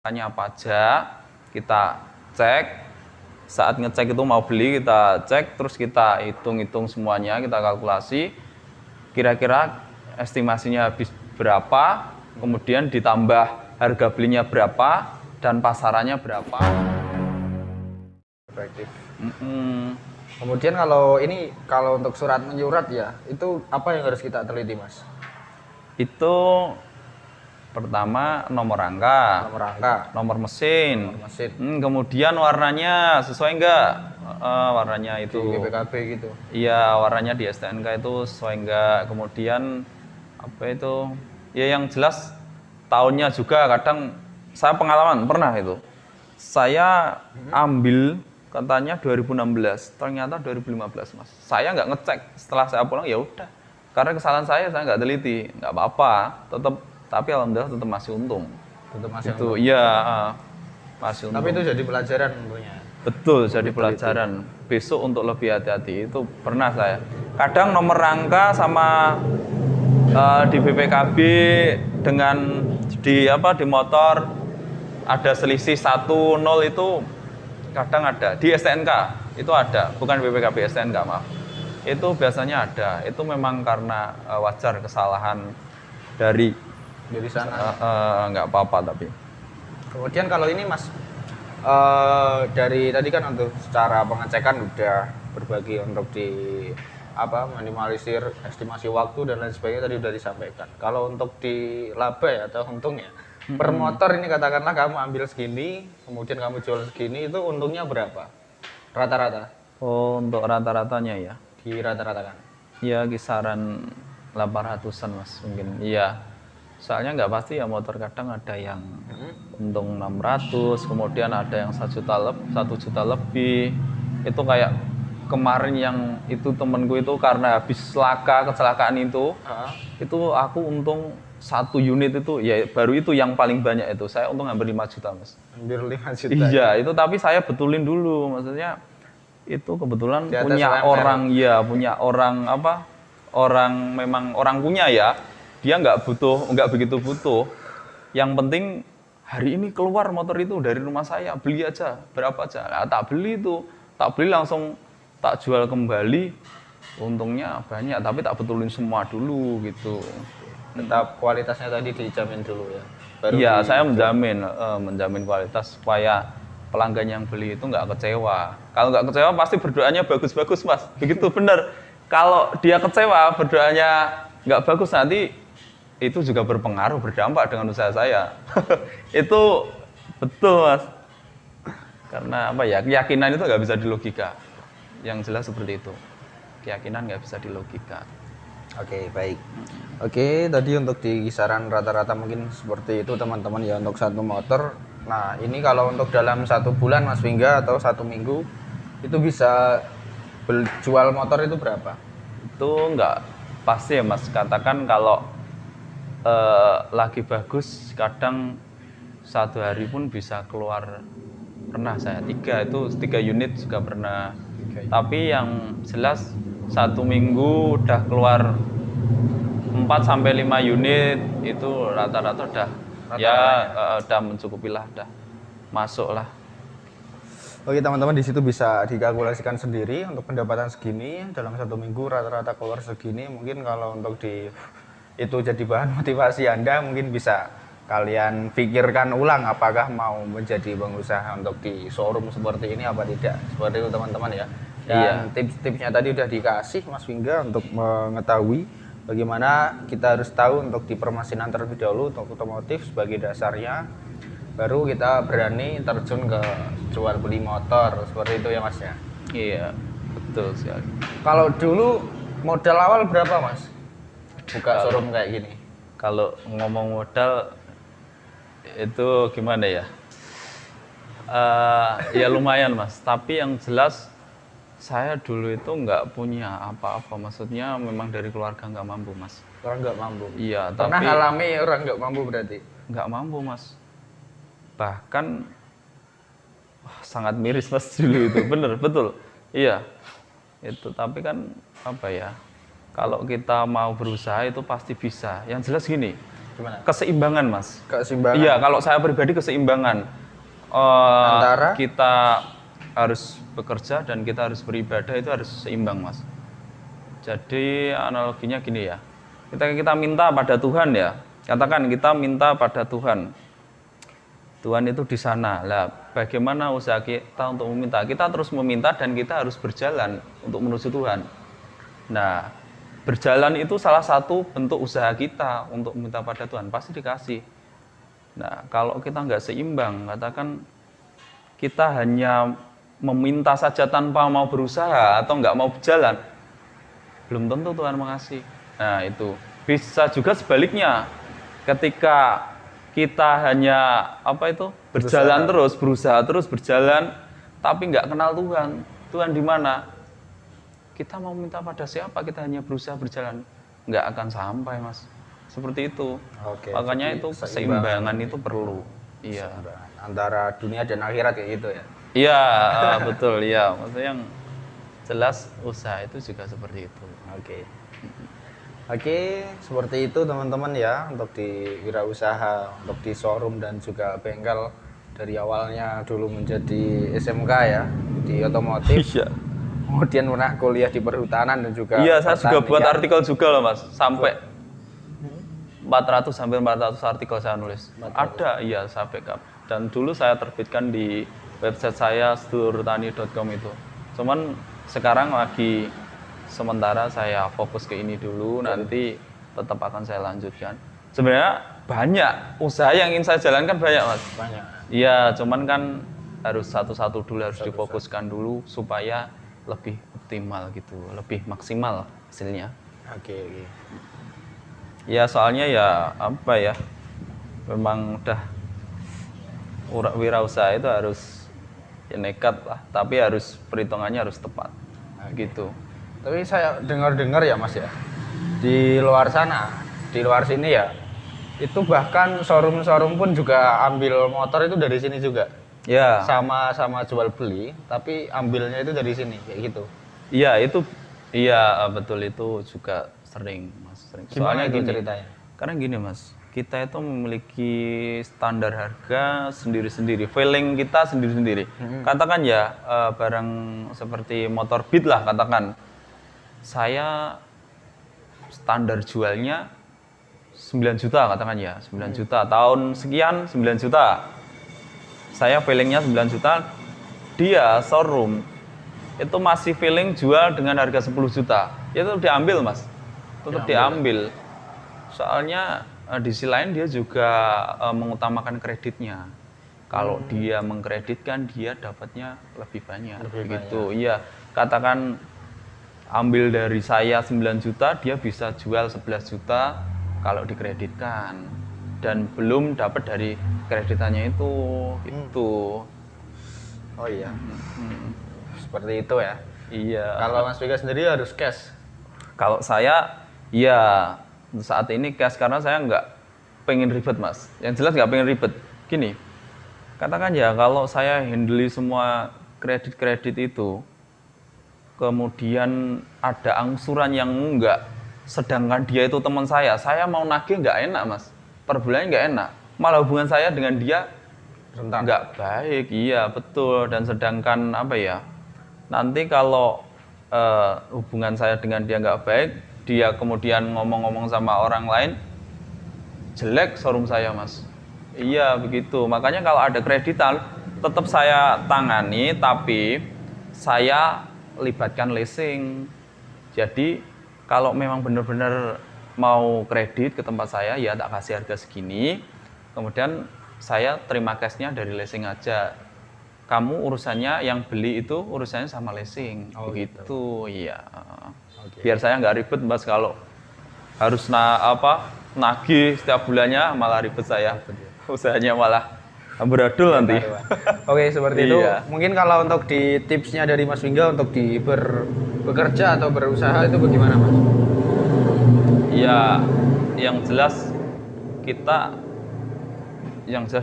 Tanya apa aja, kita cek. Saat ngecek itu mau beli, kita cek, terus kita hitung-hitung semuanya, kita kalkulasi. Kira-kira estimasinya habis berapa, kemudian ditambah harga belinya berapa, dan pasarannya berapa. Efektif. Kemudian kalau untuk surat menyurat ya, itu apa yang harus kita teliti, Mas? Itu pertama nomor rangka, nomor mesin, kemudian warnanya sesuai enggak, warnanya itu di BPKB gitu. Iya, warnanya di STNK itu sesuai enggak, kemudian apa itu ya, yang jelas tahunnya juga. Kadang saya pengalaman pernah itu, saya ambil katanya 2016, ternyata 2015 Mas. Saya nggak ngecek, setelah saya pulang ya udah, karena kesalahan saya nggak teliti, nggak apa-apa, tapi alhamdulillah tetap masih untung. Tetap masih Itu untung. iya, masih untung. Tapi itu jadi pelajaran tentunya. Betul, jadi pelajaran. Besok untuk lebih hati-hati. Itu pernah saya. Kadang nomor rangka sama di BPKB dengan di motor ada selisih 1-0 itu kadang ada. Di STNK itu ada, bukan BPKB, STNK maaf. Itu biasanya ada. Itu memang karena wajar kesalahan dari sana. Nggak apa-apa tapi. Kemudian kalau ini Mas, dari tadi kan untuk secara pengecekan udah berbagi untuk minimalisir estimasi waktu dan lain sebagainya tadi udah disampaikan. Kalau untuk di laba ya atau untungnya, per motor ini katakanlah kamu ambil segini, kemudian kamu jual segini, itu untungnya berapa? Rata-rata? Oh, untuk rata-ratanya ya? Di rata-rata kan? Ya kisaran 800-an Mas mungkin. Iya. Soalnya nggak pasti ya, motor kadang ada yang untung 600, kemudian ada yang 1 juta lebih. Itu kayak kemarin yang itu temenku itu karena habis kecelakaan itu aku untung 1 unit itu ya, baru itu yang paling banyak itu. Saya untung hampir 5 juta Mas. Hampir 5 juta? Iya, itu tapi saya betulin dulu. Maksudnya itu kebetulan punya orang memang orang punya ya. Dia nggak begitu butuh. Yang penting hari ini keluar motor itu dari rumah saya, beli aja, berapa aja. Nah, tak beli langsung tak jual kembali. Untungnya banyak, tapi tak betulin semua dulu gitu. Tetap kualitasnya tadi dijamin dulu ya? Iya, saya menjamin kualitas supaya pelanggan yang beli itu nggak kecewa. Kalau nggak kecewa pasti berdoanya bagus-bagus Mas. Begitu benar. Kalau dia kecewa, berdoanya nggak bagus, nanti itu juga berpengaruh, berdampak dengan usaha saya. Itu betul Mas. Karena apa ya, keyakinan itu nggak bisa dilogika. Yang jelas seperti itu. Keyakinan nggak bisa dilogika. Oke, baik. Oke, tadi untuk di kisaran rata-rata mungkin seperti itu teman-teman ya untuk satu motor. Nah, ini kalau untuk dalam 1 bulan Mas Vingga atau 1 minggu itu bisa jual motor itu berapa? Itu nggak pasti ya Mas. Katakan kalau lagi bagus, kadang 1 hari pun bisa keluar, pernah saya 3 unit juga pernah. Tapi yang jelas 1 minggu udah keluar 4-5 unit, itu rata-rata udah mencukupi lah, udah masuk lah. Oke teman-teman, di situ bisa dikalkulasikan sendiri untuk pendapatan segini dalam 1 minggu rata-rata keluar segini. Mungkin kalau untuk itu jadi bahan motivasi Anda, mungkin bisa kalian pikirkan ulang apakah mau menjadi pengusaha untuk di showroom seperti ini apa tidak, seperti itu teman-teman ya. Dan tips-tipsnya tadi udah dikasih Mas Vingga untuk mengetahui bagaimana kita harus tahu untuk di permesinan terlebih dahulu untuk otomotif sebagai dasarnya, baru kita berani terjun ke jual beli motor seperti itu ya Mas ya. Iya, betul sekali. Kalau dulu modal awal berapa Mas buka showroom kayak gini? Kalau ngomong modal itu gimana ya? Ya lumayan Mas, tapi yang jelas saya dulu itu nggak punya apa-apa. Maksudnya memang dari keluarga nggak mampu Mas. Orang nggak mampu? Iya, pernah tapi alami orang nggak mampu berarti? Nggak mampu Mas. Bahkan sangat miris Mas dulu itu. Bener, betul. Iya, itu. Tapi kan apa ya, kalau kita mau berusaha itu pasti bisa. Yang jelas gini, Gimana? Keseimbangan, Mas. Keseimbangan. Iya, kalau saya pribadi keseimbangan. Antara? Kita harus bekerja dan kita harus beribadah itu harus seimbang, Mas. Jadi analoginya gini ya. Kita minta pada Tuhan ya. Katakan kita minta pada Tuhan. Tuhan itu di sana. Lah, bagaimana usaha kita untuk meminta? Kita terus meminta dan kita harus berjalan untuk menuju Tuhan. Nah, berjalan itu salah satu bentuk usaha kita untuk meminta pada Tuhan. Pasti dikasih. Nah, kalau kita nggak seimbang, katakan kita hanya meminta saja tanpa mau berusaha atau nggak mau berjalan, belum tentu Tuhan mengasih. Nah, itu bisa juga sebaliknya. Ketika kita hanya berjalan terus, berusaha terus berjalan, tapi nggak kenal Tuhan. Tuhan di mana? Kita mau minta pada siapa? Kita hanya berusaha berjalan, nggak akan sampai, Mas. Seperti itu. Oke, Makanya itu keseimbangan itu perlu. Iya. Antara dunia dan akhirat kayak gitu ya. Iya, betul. Iya. Maksudnya yang jelas usaha itu juga seperti itu. Oke. Oke, seperti itu teman-teman ya untuk di wirausaha, untuk di showroom dan juga bengkel dari awalnya dulu menjadi SMK ya di otomotif. Iya. Kemudian pernah kuliah di perhutanan dan juga Iya, saya juga buat pertanian. artikel juga loh, Mas. Sampai 400 artikel saya nulis. Ada, iya, saya backup. Dan dulu saya terbitkan di website saya sedulurtani.com itu. Cuman sekarang lagi sementara saya fokus ke ini dulu, nanti tetap akan saya lanjutkan. Sebenarnya banyak usaha yang ingin saya jalankan banyak, Mas. Banyak. Iya, cuman kan harus satu-satu dulu, harus difokuskan dulu supaya lebih optimal gitu, lebih maksimal hasilnya. Oke. Ya soalnya ya apa ya, memang udah wirausaha itu harus ya nekat lah, tapi harus perhitungannya harus tepat. Gitu. Tapi saya dengar-dengar ya Mas ya, di luar sana, di luar sini ya, itu bahkan showroom-showroom pun juga ambil motor itu dari sini juga. Ya. Sama-sama jual beli, tapi ambilnya itu dari sini kayak gitu. Iya itu, iya betul itu juga sering, Mas. Sering. Gimana Soalnya itu gini, ceritanya? karena gini Mas, kita itu memiliki standar harga sendiri-sendiri, feeling kita sendiri-sendiri. Katakan ya barang seperti motor Beat lah katakan, saya standar jualnya 9 juta katakan ya, 9 juta, tahun sekian 9 juta. Saya feelingnya 9 juta, dia showroom itu masih feeling jual dengan harga 10 juta. Ya itu diambil Mas, tetap diambil. Soalnya di sisi lain dia juga mengutamakan kreditnya. Kalau dia mengkreditkan dia dapatnya lebih banyak. Begitu. Iya, katakan ambil dari saya 9 juta, dia bisa jual 11 juta kalau dikreditkan. Dan belum dapat dari kreditannya itu. Itu. Oh iya. Seperti itu ya. Iya. Kalau Mas Vika sendiri harus cash. Kalau saya, ya untuk saat ini cash karena saya nggak pengen ribet Mas. Yang jelas nggak pengen ribet. Gini, katakan ya kalau saya handle semua kredit-kredit itu, kemudian ada angsuran yang enggak, sedangkan dia itu teman saya mau nagih nggak enak Mas. Per bulannya nggak enak. Malah hubungan saya dengan dia Rentang. nggak baik. Iya betul. Dan sedangkan apa ya? Nanti kalau hubungan saya dengan dia nggak baik, dia kemudian ngomong-ngomong sama orang lain, jelek showroom saya Mas. Iya begitu. Makanya kalau ada kreditan, tetap saya tangani, tapi saya libatkan leasing. Jadi kalau memang benar-benar mau kredit ke tempat saya, ya tak kasih harga segini. Kemudian saya terima cashnya dari leasing aja. Kamu urusannya yang beli itu urusannya sama leasing, begitu, iya. Biar saya nggak ribet Mas kalau harus nagih setiap bulannya, malah ribet saya. Usahanya malah beradul nanti. Oke, seperti itu. Iya. Mungkin kalau untuk di tipsnya dari Mas Vingga untuk bekerja atau berusaha itu bagaimana Mas? Ya, yang jelas kita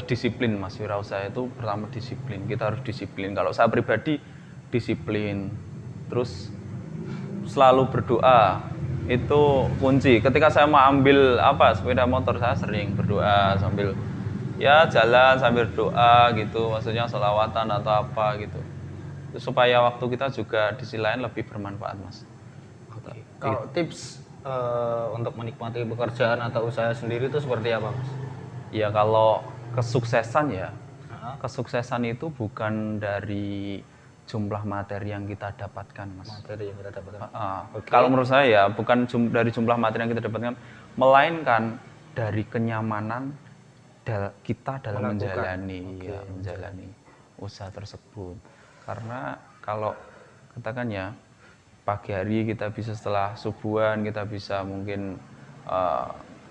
disiplin Mas. Wirausaha itu pertama disiplin. Kita harus disiplin. Kalau saya pribadi disiplin. Terus selalu berdoa. itu kunci. Ketika saya mau ambil sepeda motor, saya sering berdoa sambil ya jalan sambil doa gitu, maksudnya sholawatan atau apa gitu. Supaya waktu kita juga di sisi lain lebih bermanfaat, Mas. Kalau tips untuk menikmati pekerjaan atau usaha sendiri itu seperti apa, Mas? Ya kalau kesuksesan ya, Nah, kesuksesan itu bukan dari jumlah materi yang kita dapatkan, Mas. materi yang kita dapatkan. Oke. Kalau menurut saya ya bukan dari jumlah materi yang kita dapatkan, melainkan dari kenyamanan kita dalam menjalani usaha tersebut. Karena kalau katakan ya pagi hari kita bisa setelah subuhan kita bisa mungkin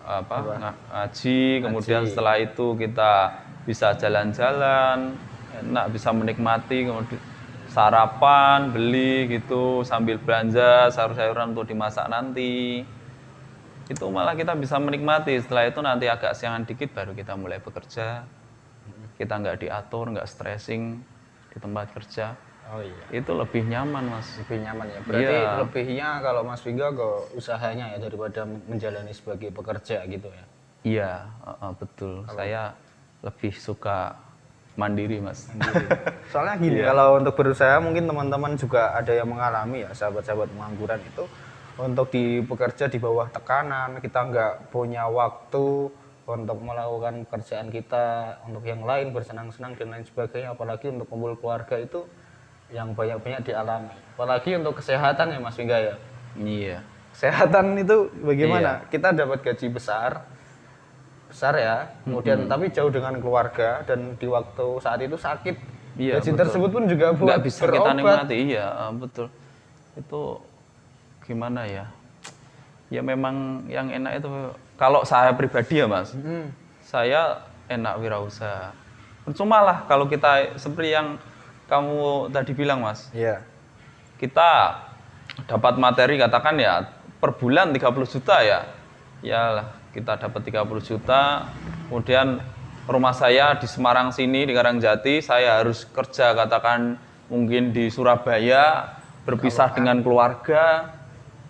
ngaji, kemudian setelah itu kita bisa jalan-jalan, enak bisa menikmati, kemudian sarapan, beli gitu sambil belanja sayur-sayuran untuk dimasak nanti. Itu malah kita bisa menikmati. Setelah itu nanti agak siangan dikit baru kita mulai bekerja. Kita nggak diatur, nggak stressing di tempat kerja. Oh iya. Itu lebih nyaman, Mas. Lebih nyaman ya. Berarti Iya. lebihnya kalau Mas Vingga ke usahanya ya daripada menjalani sebagai pekerja gitu ya. Iya, betul. Saya lebih suka mandiri, Mas. Soalnya gini, kalau untuk berusaha mungkin teman-teman juga ada yang mengalami ya, sahabat-sahabat pengangguran itu untuk bekerja di bawah tekanan, kita nggak punya waktu untuk melakukan pekerjaan kita, untuk yang lain bersenang-senang dan lain sebagainya, apalagi untuk kumpul keluarga itu yang banyak-banyak dialami. Apalagi untuk kesehatan ya Mas Vingga ya. Iya. Kesehatan itu bagaimana? Kita dapat gaji besar ya, kemudian tapi jauh dengan keluarga dan di waktu saat itu sakit. Iya, Gaji betul. tersebut pun juga buat Nggak bisa kita berobat. nikmati, iya, betul. Itu gimana ya? Ya memang yang enak itu kalau saya pribadi ya, Mas. Saya enak wirausaha. Percuma lah kalau kita seperti yang kamu tadi bilang, Mas. Iya. Kita dapat materi katakan ya per bulan 30 juta ya. Ya kita dapat 30 juta. Kemudian rumah saya di Semarang sini di Karangjati, saya harus kerja katakan mungkin di Surabaya, berpisah dengan keluarga.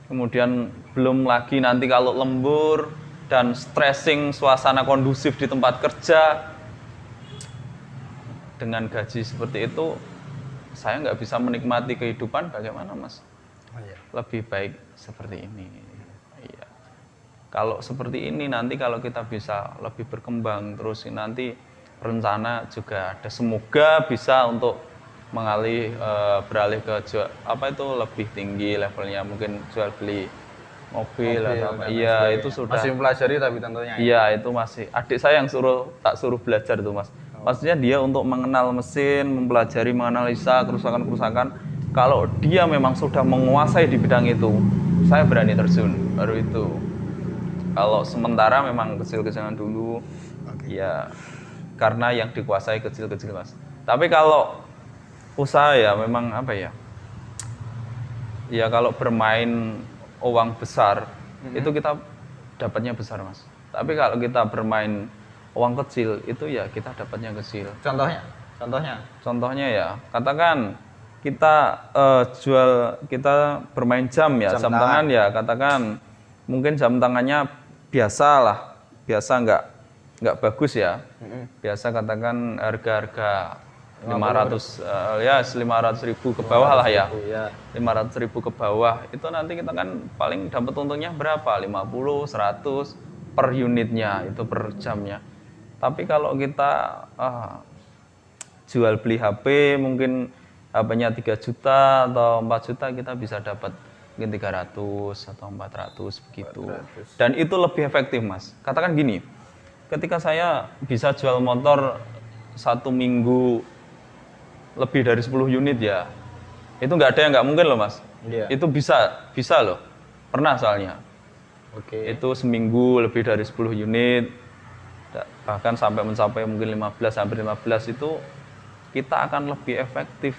Kemudian belum lagi nanti kalau lembur dan stressing suasana kondusif di tempat kerja. Dengan gaji seperti itu, saya nggak bisa menikmati kehidupan bagaimana, Mas? Oh, iya. Lebih baik seperti ini. Iya. Kalau seperti ini nanti kalau kita bisa lebih berkembang terus nanti rencana juga ada, semoga bisa untuk beralih ke lebih tinggi levelnya, mungkin jual beli mobil atau apa. Iya, itu sudah masih mempelajari tapi tentunya. Iya, itu masih adik saya yang tak suruh belajar tuh, Mas. Maksudnya dia untuk mengenal mesin, mempelajari, menganalisa kerusakan-kerusakan. Kalau dia memang sudah menguasai di bidang itu, saya berani terjun, baru itu. Kalau sementara memang kecil-kecilan dulu, ya karena yang dikuasai kecil-kecil, Mas. Tapi kalau usaha ya memang apa ya? Ya kalau bermain uang besar, itu kita dapatnya besar, Mas. Tapi kalau kita bermain uang kecil, itu ya kita dapatnya kecil. Contohnya Ya, katakan kita kita bermain jam ya, jam tangan ya, katakan mungkin jam tangannya biasa nggak bagus ya. Biasa katakan harga 500.000 ke bawah lah ya. 500.000 ke bawah. Itu nanti kita kan paling dapat untungnya berapa? 50, 100 per unitnya, itu per jamnya. Tapi kalau kita jual beli HP mungkin HP-nya 3 juta atau 4 juta, kita bisa dapat mungkin 300 atau 400 begitu. Dan itu lebih efektif, Mas. Katakan gini, ketika saya bisa jual motor 1 minggu lebih dari 10 unit ya, itu nggak ada yang nggak mungkin loh, Mas. Iya. Itu bisa loh. Pernah soalnya. Itu seminggu lebih dari 10 unit, bahkan sampai mencapai mungkin 15, hampir 15, itu kita akan lebih efektif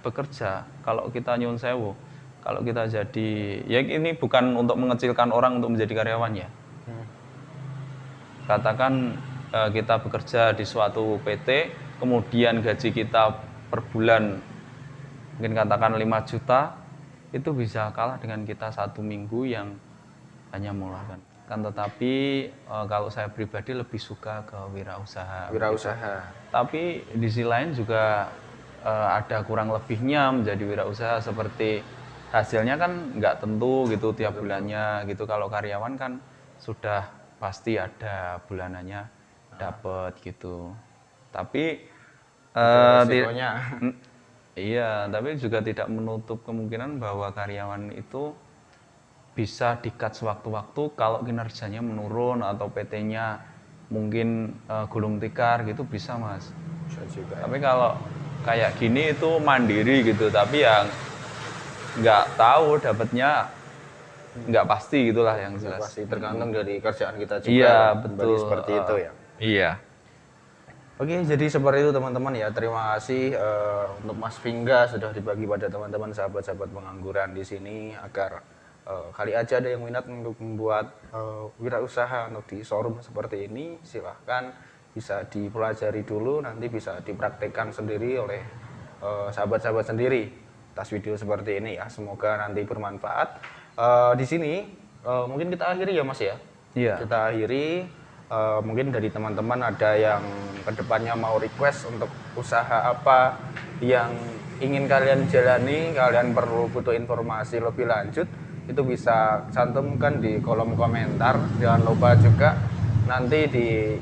bekerja kalau kita nyun sewu. Kalau kita jadi, ya ini bukan untuk mengecilkan orang untuk menjadi karyawan ya. Katakan kita bekerja di suatu PT, kemudian gaji kita per bulan mungkin katakan 5 juta, itu bisa kalah dengan kita 1 minggu yang hanya mengeluarkan. Kan tetapi kalau saya pribadi lebih suka ke wirausaha. Wirausaha. Tapi di sisi lain juga ada kurang lebihnya menjadi wirausaha, seperti hasilnya kan nggak tentu gitu tiap bulannya gitu. Kalau karyawan kan sudah pasti ada bulanannya dapat gitu. Tapi Resikonya. iya, tapi juga tidak menutup kemungkinan bahwa karyawan itu bisa di-cut sewaktu-waktu kalau kinerjanya menurun atau PT-nya mungkin gulung tikar gitu, bisa Mas. Bisa juga. Tapi kalau kayak gini itu mandiri gitu, tapi yang nggak tahu dapatnya nggak pasti gitulah yang jelas. Pasti tergantung dari kerjaan kita juga. Iya, Kembali betul. seperti itu ya. Iya. Oke, jadi seperti itu teman-teman ya. Terima kasih untuk Mas Vingga sudah dibagi pada teman-teman sahabat-sahabat pengangguran di sini, agar kali aja ada yang minat untuk membuat wirausaha untuk di showroom seperti ini. Silahkan bisa dipelajari dulu, nanti bisa dipraktekkan sendiri oleh sahabat-sahabat sendiri atas video seperti ini ya. Semoga nanti bermanfaat. Di sini mungkin kita akhiri ya Mas ya. Iya. Kita akhiri. Mungkin dari teman-teman ada yang kedepannya mau request untuk usaha apa yang ingin kalian jalani, kalian perlu butuh informasi lebih lanjut, itu bisa cantumkan di kolom komentar. Jangan lupa juga nanti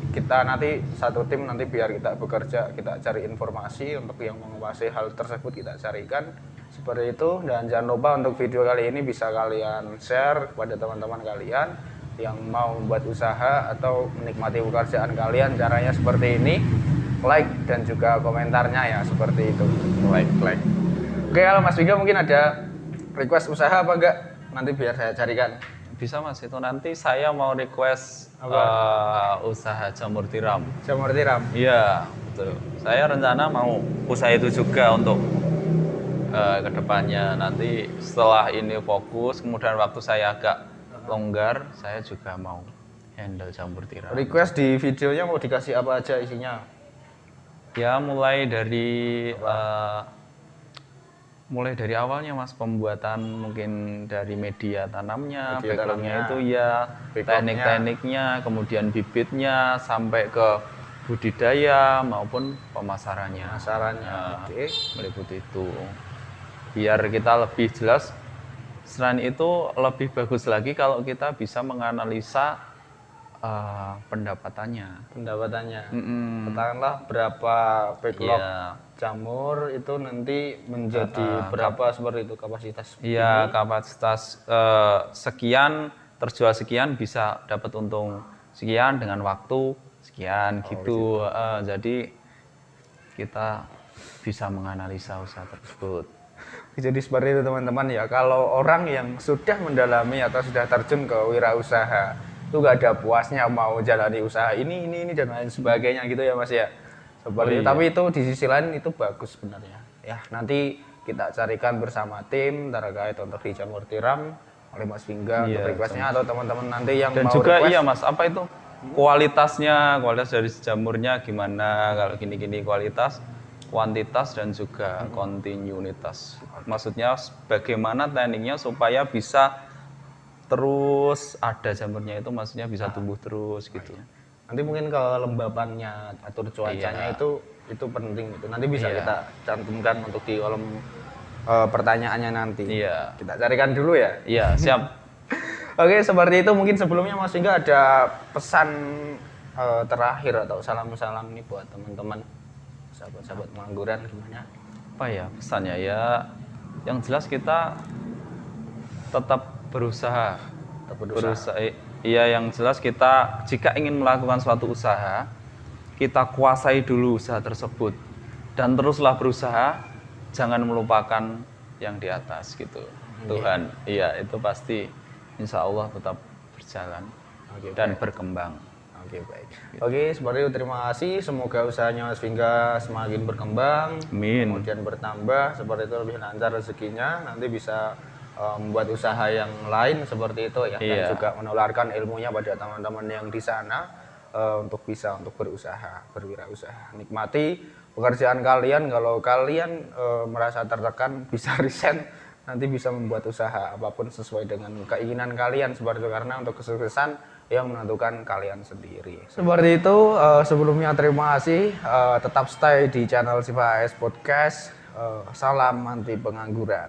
kita nanti satu tim nanti biar kita bekerja, kita cari informasi untuk yang menguasai hal tersebut, kita carikan seperti itu. Dan jangan lupa untuk video kali ini bisa kalian share kepada teman-teman kalian yang mau membuat usaha atau menikmati pekerjaan kalian. Caranya seperti ini, like dan juga komentarnya ya seperti itu, like. Oke, kalau Mas Vingga mungkin ada request usaha apa enggak, nanti biar saya carikan. Bisa Mas, itu nanti saya mau request usaha jamur tiram. Jamur tiram. Iya, betul. Saya rencana mau usaha itu juga untuk kedepannya. Nanti setelah ini fokus, kemudian waktu saya agak longgar, saya juga mau handle jamur tiram. Request di videonya mau dikasih apa aja isinya? Ya mulai dari awalnya Mas, pembuatan mungkin dari media tanamnya, backgroundnya itu ya, teknik-tekniknya, kemudian bibitnya, sampai ke budidaya maupun pemasarannya. Oke. Meliputi itu. Biar kita lebih jelas. Selain itu lebih bagus lagi kalau kita bisa menganalisa pendapatannya. Katakanlah berapa backlog jamur itu nanti menjadi berapa, seperti itu kapasitas. Iya, kapasitas sekian, terjual sekian, bisa dapat untung sekian dengan waktu sekian gitu. Jadi kita bisa menganalisa usaha tersebut. Jadi seperti itu teman-teman ya. Kalau orang yang sudah mendalami atau sudah terjun ke wirausaha, itu gak ada puasnya mau jalani usaha ini dan lain sebagainya gitu ya Mas ya. Seperti itu. Tapi itu di sisi lain itu bagus sebenarnya. Ya, nanti kita carikan bersama tim terkait untuk di jamur tiram oleh Mas Vingga untuk requestnya, atau teman-teman nanti yang dan mau juga request. Iya Mas, apa itu kualitas dari jamurnya gimana, kalau gini-gini kualitas, kuantitas, dan juga kontinuitas. Maksudnya bagaimana tekniknya supaya bisa terus ada jamurnya itu, maksudnya bisa tumbuh terus gitu. Nanti mungkin kelembabannya, atur cuacanya itu penting itu. Nanti bisa kita cantumkan untuk di kolom pertanyaannya nanti. Iya. Kita carikan dulu ya. Iya, siap. Oke, seperti itu. Mungkin sebelumnya Mas Vingga ada pesan terakhir atau salam-salam nih buat teman-teman sahabat-sahabat pengangguran gimana? Apa ya pesannya ya? Yang jelas kita tetap berusaha. Iya, yang jelas kita jika ingin melakukan suatu usaha, kita kuasai dulu usaha tersebut dan teruslah berusaha, jangan melupakan yang di atas gitu. Tuhan, iya itu pasti insya Allah tetap berjalan dan berkembang. Oke, baik. Oke, seperti itu, terima kasih. Semoga usahanya Mas Vingga semakin berkembang, kemudian bertambah, seperti itu lebih lancar rezekinya, nanti bisa membuat usaha yang lain seperti itu ya, dan juga menularkan ilmunya pada teman-teman yang di sana untuk bisa berusaha, berwirausaha. Nikmati pekerjaan kalian. Kalau kalian merasa tertekan, bisa resign, nanti bisa membuat usaha apapun sesuai dengan keinginan kalian seperti itu, karena untuk kesuksesan yang menentukan kalian sendiri. Seperti itu, sebelumnya terima kasih, tetap stay di channel Siva AS Podcast. Salam anti pengangguran.